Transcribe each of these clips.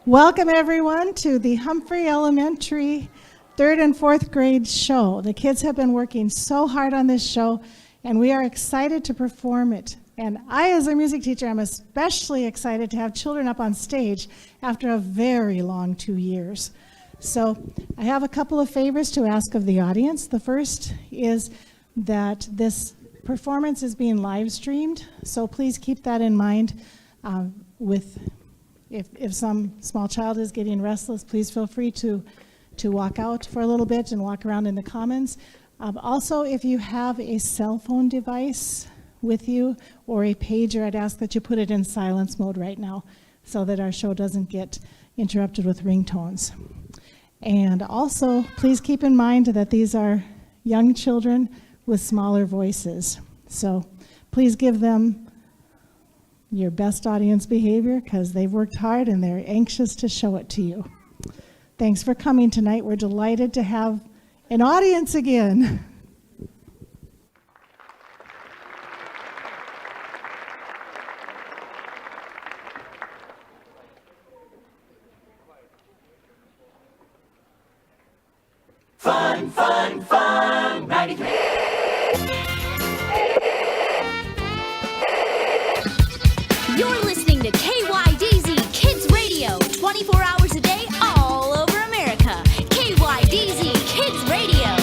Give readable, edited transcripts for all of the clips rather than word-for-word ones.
Welcome everyone to the Humphrey Elementary 3rd and 4th grade show. The kids have been working so hard on this show and we are excited to perform it. And I, as a music teacher, am especially excited to have children up on stage after a very long 2 years. So I have a couple of favors to ask of the audience. The first is that this performance is being live streamed, so please keep that in mind. If some small child is getting restless, please feel free to walk out for a little bit and walk around in the commons. Also, if you have a cell phone device with you or a pager, I'd ask that you put it in silence mode right now so that our show doesn't get interrupted with ringtones. And also, please keep in mind that these are young children with smaller voices. So please give them your best audience behavior because they've worked hard and they're anxious to show it to you. Thanks for coming tonight. We're delighted to have an audience again. Fun, fun, fun, 93. You're listening to KYDZ Kids Radio, 24 hours a day, all over America. KYDZ Kids Radio.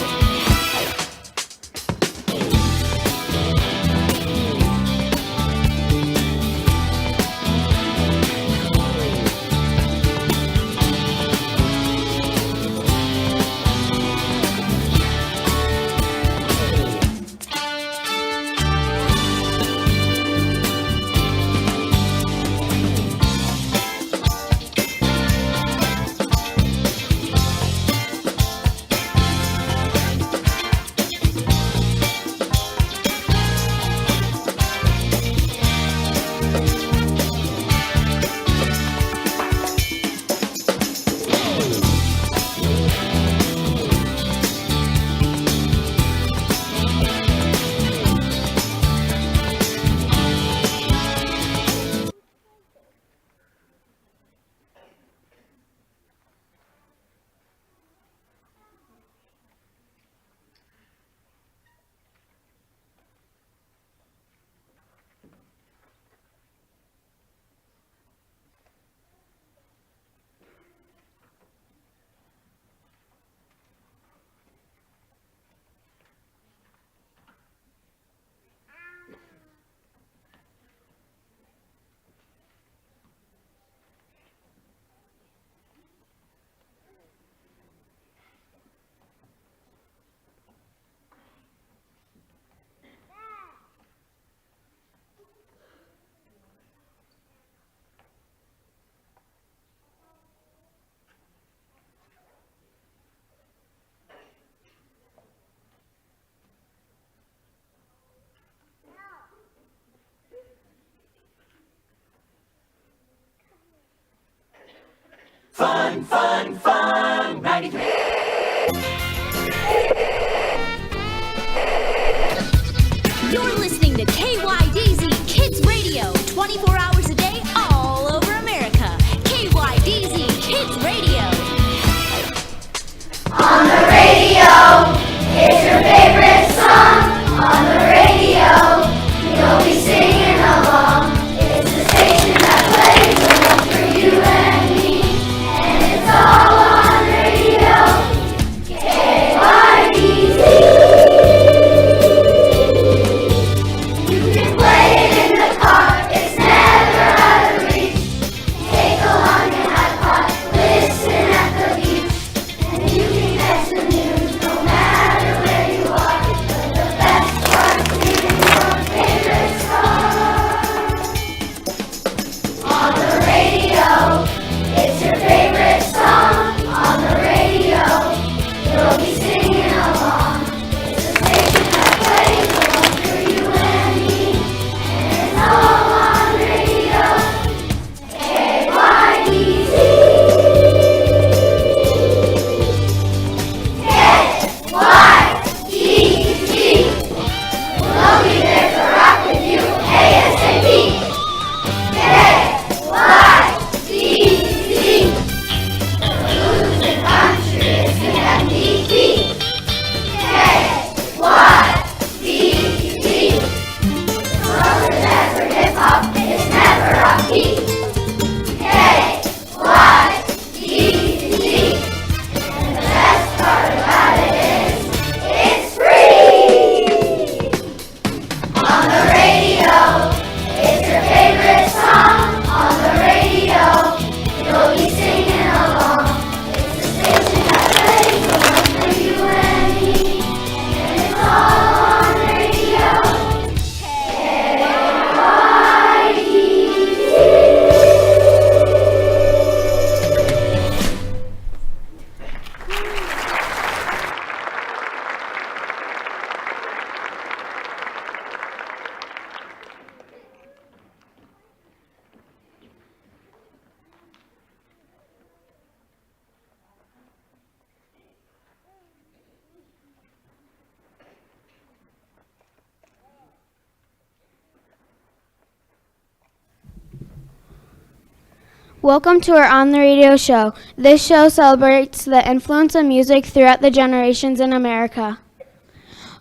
Welcome to our On the Radio show. This show celebrates the influence of music throughout the generations in America.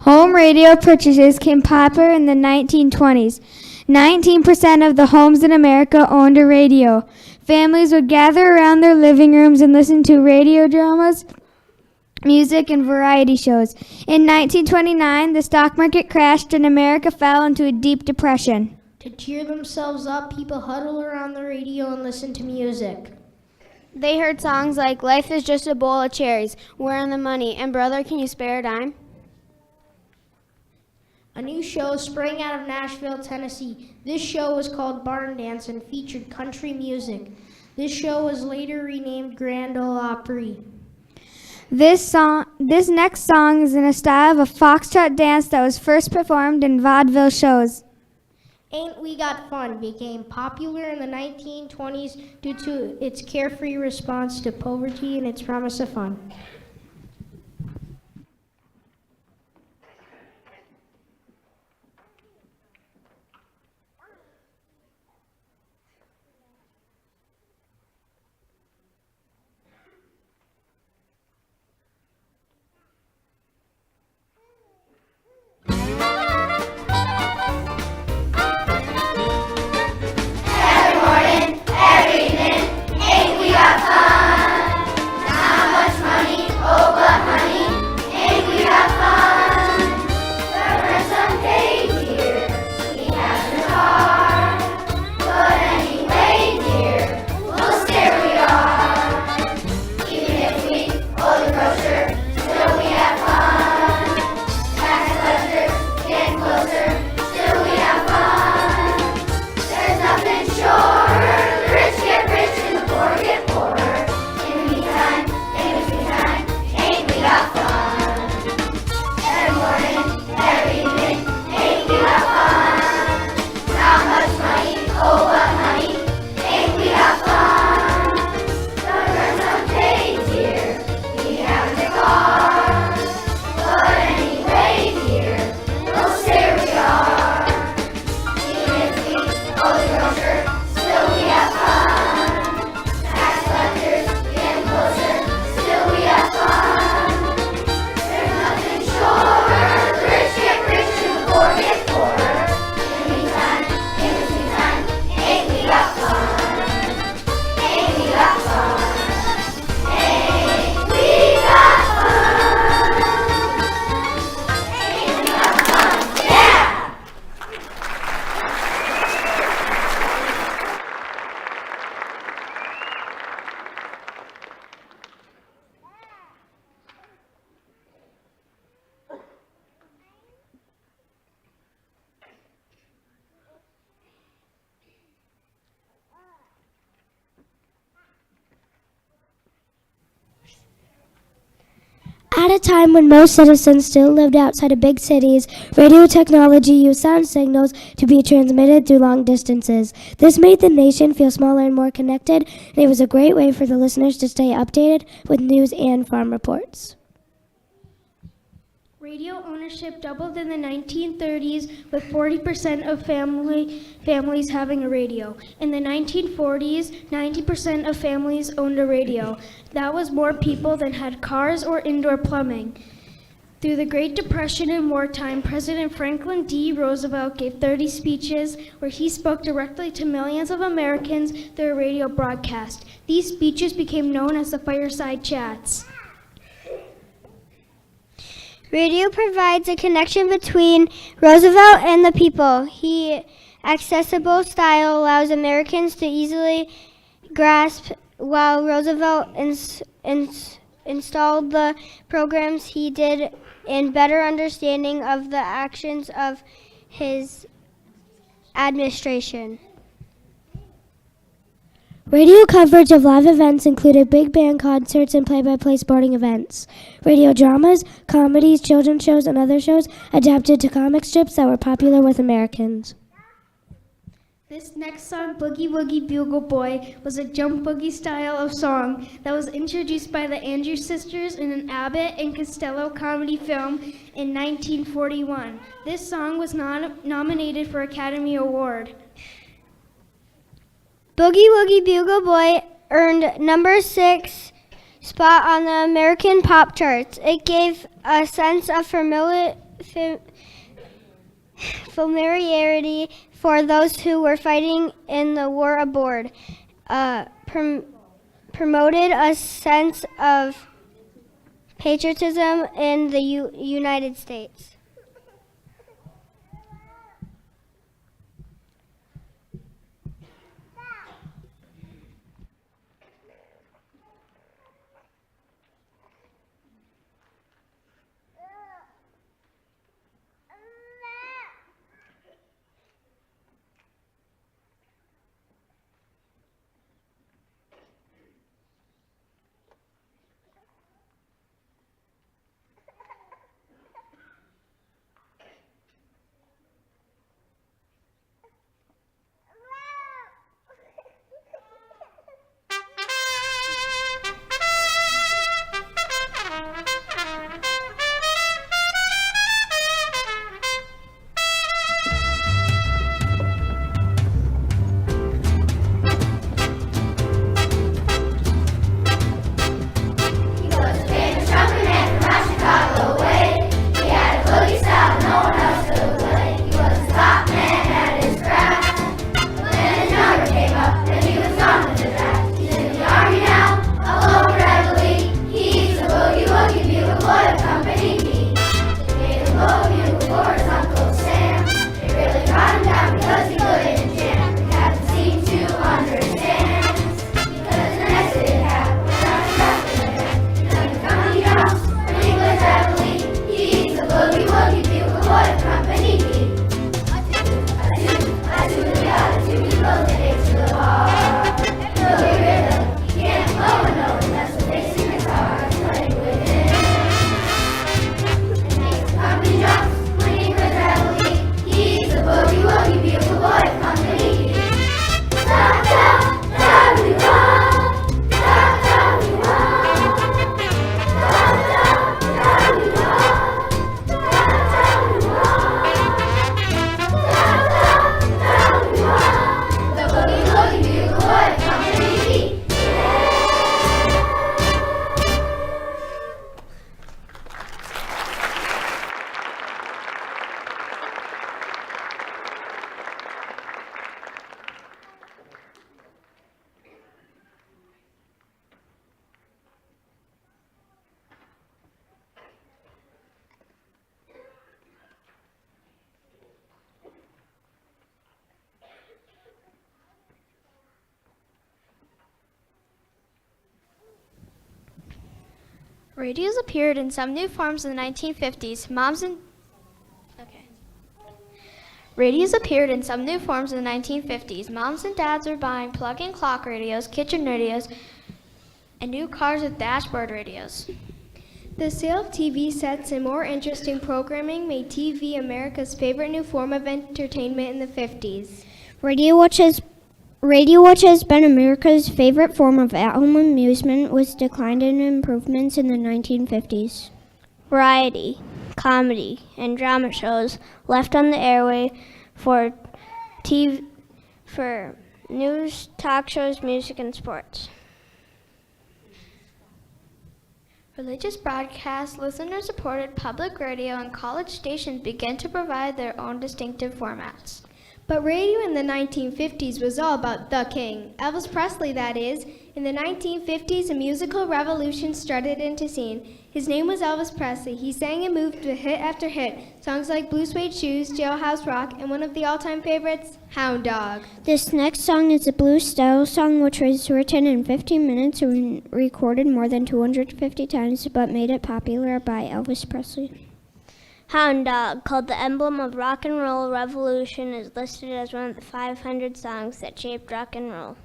Home radio purchases came popular in the 1920s. 19% of the homes in America owned a radio. Families would gather around their living rooms and listen to radio dramas, music, and variety shows. In 1929, the stock market crashed and America fell into a deep depression. To cheer themselves up, people huddle around the radio and listen to music. They heard songs like Life is Just a Bowl of Cherries, Where in the Money, and Brother, Can You Spare a Dime? A new show sprang out of Nashville, Tennessee. This show was called Barn Dance and featured country music. This show was later renamed Grand Ole Opry. This next song is in a style of a foxtrot dance that was first performed in vaudeville shows. Ain't We Got Fun became popular in the 1920s due to its carefree response to poverty and its promise of fun. At a time when most citizens still lived outside of big cities, radio technology used sound signals to be transmitted through long distances. This made the nation feel smaller and more connected, and it was a great way for the listeners to stay updated with news and farm reports. Radio ownership doubled in the 1930s, with 40% of families having a radio. In the 1940s, 90% of families owned a radio. That was more people than had cars or indoor plumbing. Through the Great Depression and wartime, President Franklin D. Roosevelt gave 30 speeches where he spoke directly to millions of Americans through a radio broadcast. These speeches became known as the fireside chats. Radio provides a connection between Roosevelt and the people. His accessible style allows Americans to easily grasp, while Roosevelt installed the programs he did in better understanding of the actions of his administration. Radio coverage of live events included big band concerts and play-by-play sporting events. Radio dramas, comedies, children's shows, and other shows adapted to comic strips that were popular with Americans. This next song, Boogie Woogie Bugle Boy, was a jump boogie style of song that was introduced by the Andrews Sisters in an Abbott and Costello comedy film in 1941. This song was nominated for Academy Award. Boogie Woogie Bugle Boy earned number 6 spot on the American pop charts. It gave a sense of familiarity for those who were fighting in the war aboard, promoted a sense of patriotism in the United States. Radios appeared in some new forms in the 1950s. Radios appeared in some new forms in the 1950s. Moms and dads were buying plug-in clock radios, kitchen radios, and new cars with dashboard radios. The sale of TV sets and more interesting programming made TV America's favorite new form of entertainment in the 50s. Radio, which has been America's favorite form of at-home amusement, was declined in improvements in the 1950s. Variety, comedy, and drama shows left on the airway for TV, for news, talk shows, music, and sports. Religious broadcasts, listener-supported public radio, and college stations began to provide their own distinctive formats. But radio in the 1950s was all about the king, Elvis Presley, that is. In the 1950s, a musical revolution strutted into scene. His name was Elvis Presley. He sang and moved with hit after hit, songs like Blue Suede Shoes, Jailhouse Rock, and one of the all-time favorites, Hound Dog. This next song is a blues style song which was written in 15 minutes and recorded more than 250 times, but made it popular by Elvis Presley. Hound Dog, called the emblem of rock and roll revolution, is listed as one of the 500 songs that shaped rock and roll.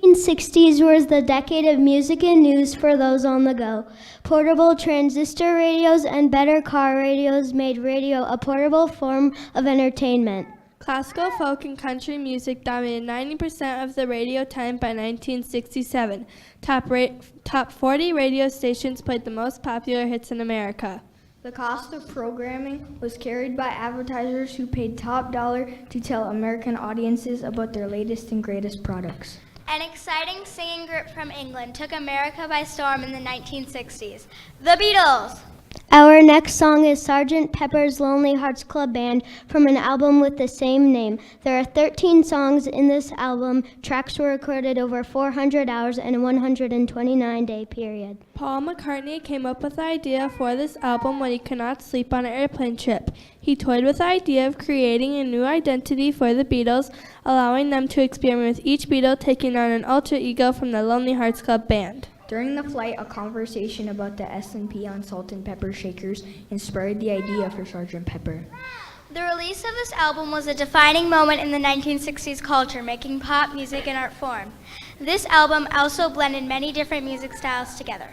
1960s was the decade of music and news for those on the go. Portable transistor radios and better car radios made radio a portable form of entertainment. Classical, folk, and country music dominated 90% of the radio time by 1967. Top 40 radio stations played the most popular hits in America. The cost of programming was carried by advertisers who paid top dollar to tell American audiences about their latest and greatest products. An exciting singing group from England took America by storm in the 1960s. The Beatles! Our next song is Sgt. Pepper's Lonely Hearts Club Band from an album with the same name. There are 13 songs in this album. Tracks were recorded over 400 hours in a 129-day period. Paul McCartney came up with the idea for this album when he could not sleep on an airplane trip. He toyed with the idea of creating a new identity for the Beatles, allowing them to experiment with each Beatle taking on an alter ego from the Lonely Hearts Club Band. During the flight, a conversation about the S&P on salt and pepper shakers inspired the idea for Sgt. Pepper. The release of this album was a defining moment in the 1960s culture, making pop music an art form. This album also blended many different music styles together.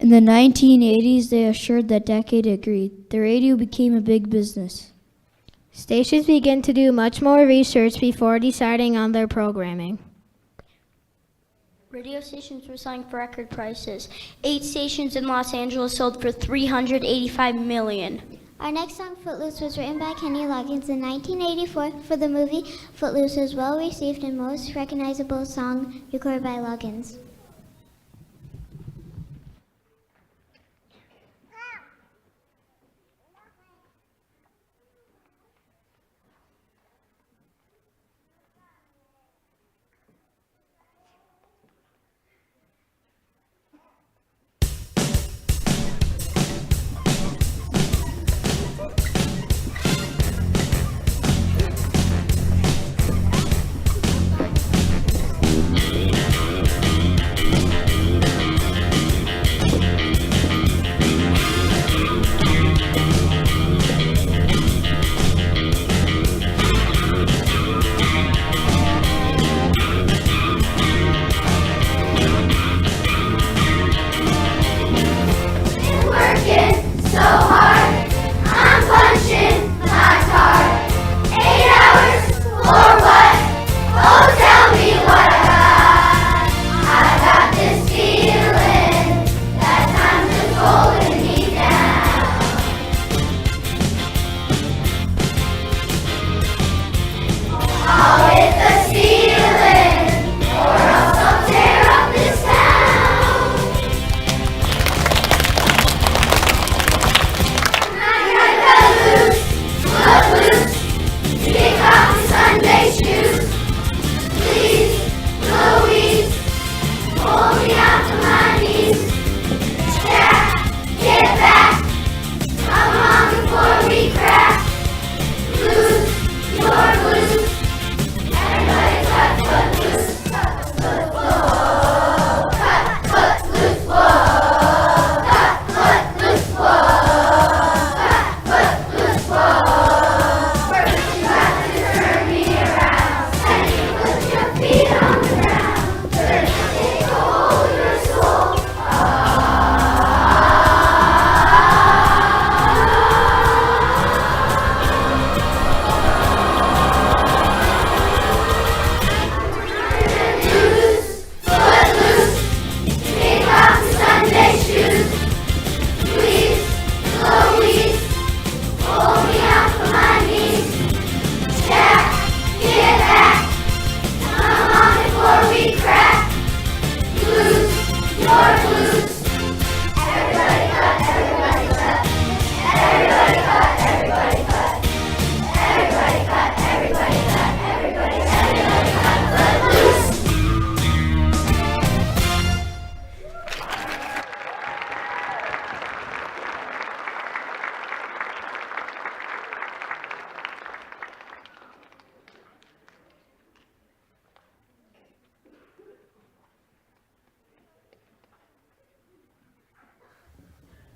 In the 1980s, they assured that Decade agreed. The radio became a big business. Stations began to do much more research before deciding on their programming. Radio stations were selling for record prices. 8 stations in Los Angeles sold for $385 million. Our next song, Footloose, was written by Kenny Loggins in 1984 for the movie Footloose. Was well received and most recognizable song recorded by Loggins.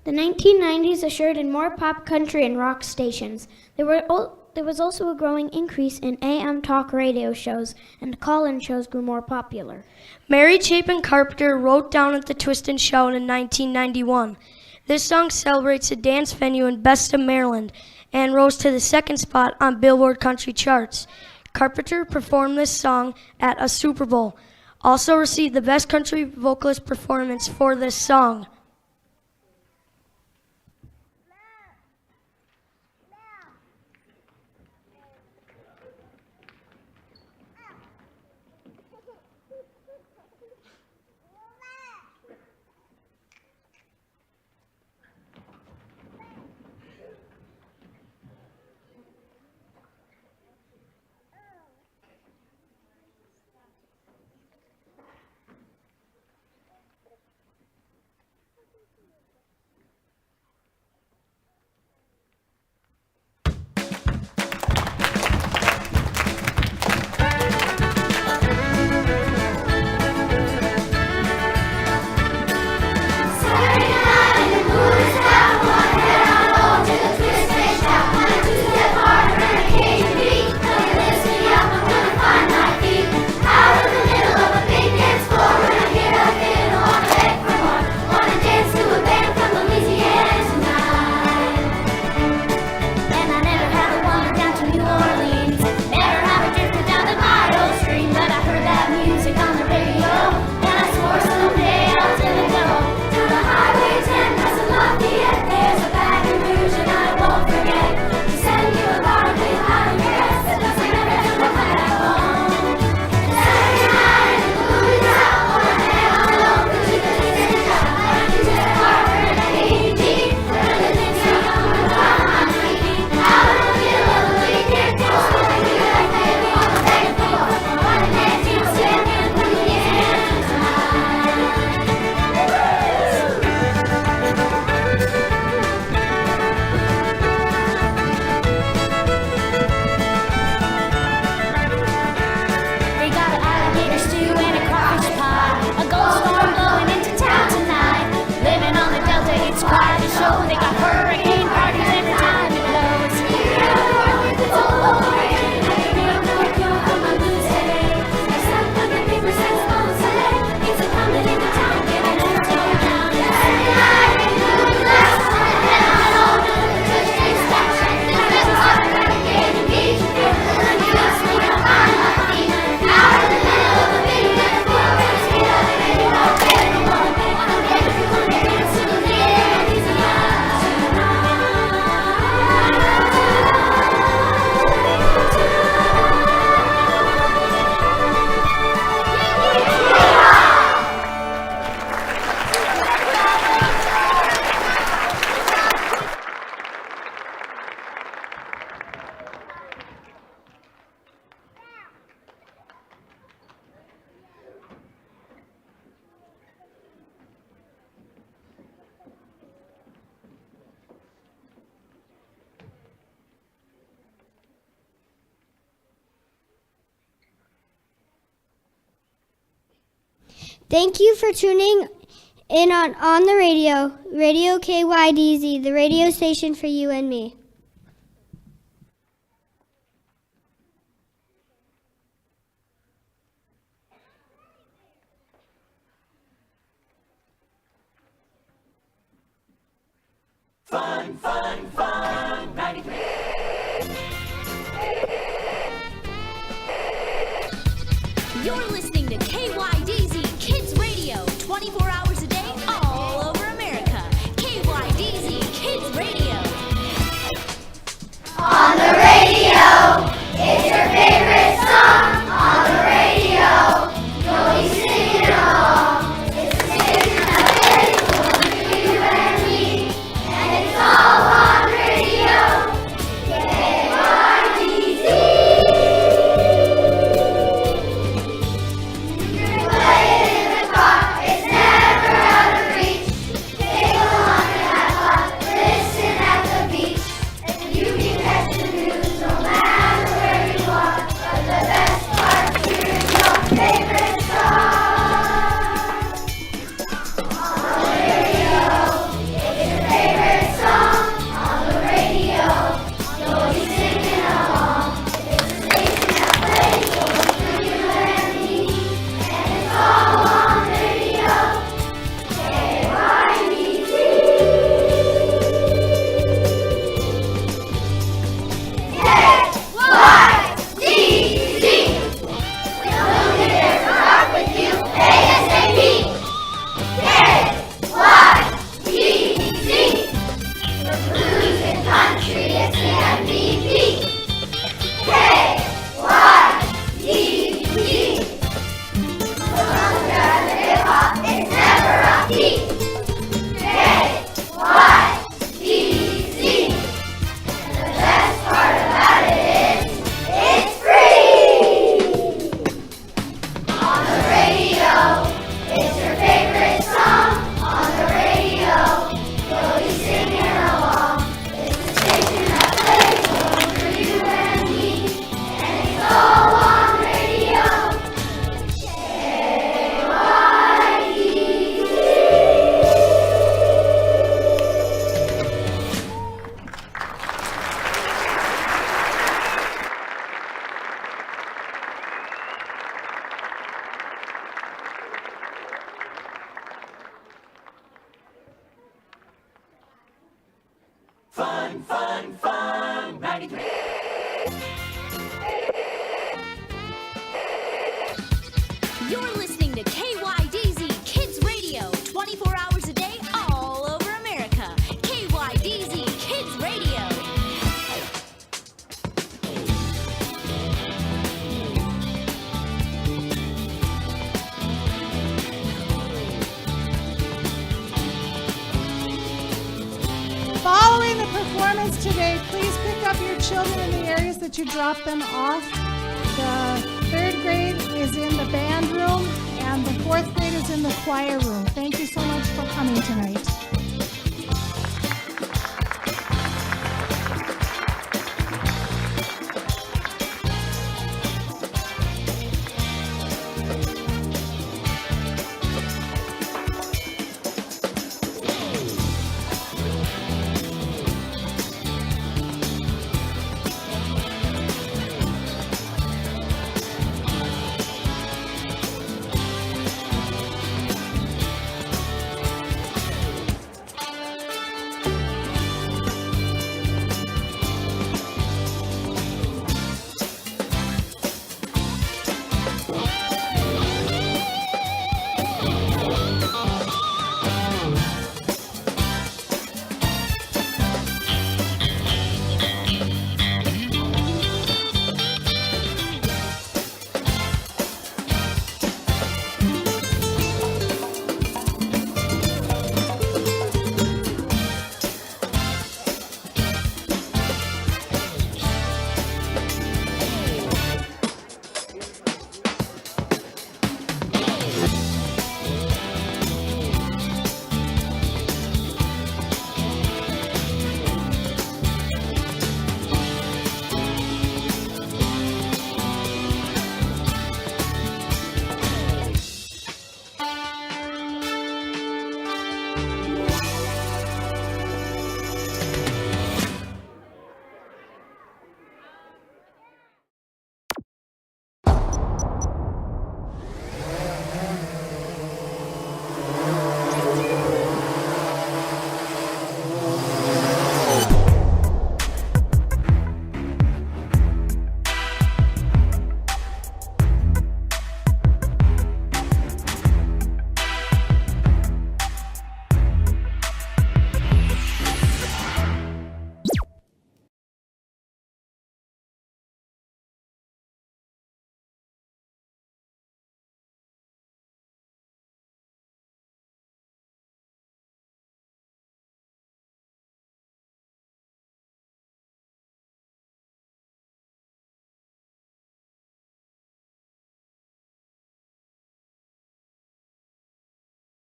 The 1990s ushered in more pop, country, and rock stations. There was also a growing increase in AM talk radio shows, and call-in shows grew more popular. Mary Chapin Carpenter wrote Down at the Twist and Shout in 1991. This song celebrates a dance venue in Besta, Maryland, and rose to the second spot on Billboard Country Charts. Carpenter performed this song at a Super Bowl. Also received the Best Country Vocalist Performance for this song. Thank you for tuning in on the radio, Radio KYDZ, the radio station for you and me. Fun, fun, fun, 93. You're listening to KYDZ Kids Radio, 24 hours a day, all over America. KYDZ Kids Radio. On the radio, it's your favorite song. On the radio, you'll be singing along. It's a station that's very cool for you and me, and it's all on radio. KYDZ. Listen at the beach, and you can catch the news no matter Fun, fun, fun, 93. You're listening to KYDZ Kids Radio, 24 hours a day, all over America. KYDZ Kids Radio. Following the performance today, please pick up your children in the areas that you dropped them off. The third grade is in the band room, and the fourth grade is in the choir room. Thank you so much for coming tonight.